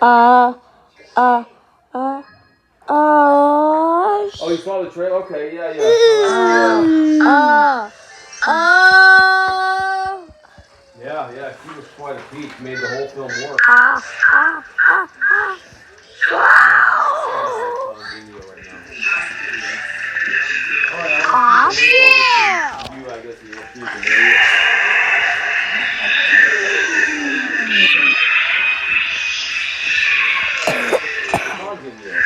Uh, uh, uh, uh, Oh, you saw the trailer? Okay, yeah, yeah. So yeah, yeah, she was quite a peach. Made the whole film work. Video right now. All right, I'll shoot the link over to you, I guess, and you'll see it. The dog's in there.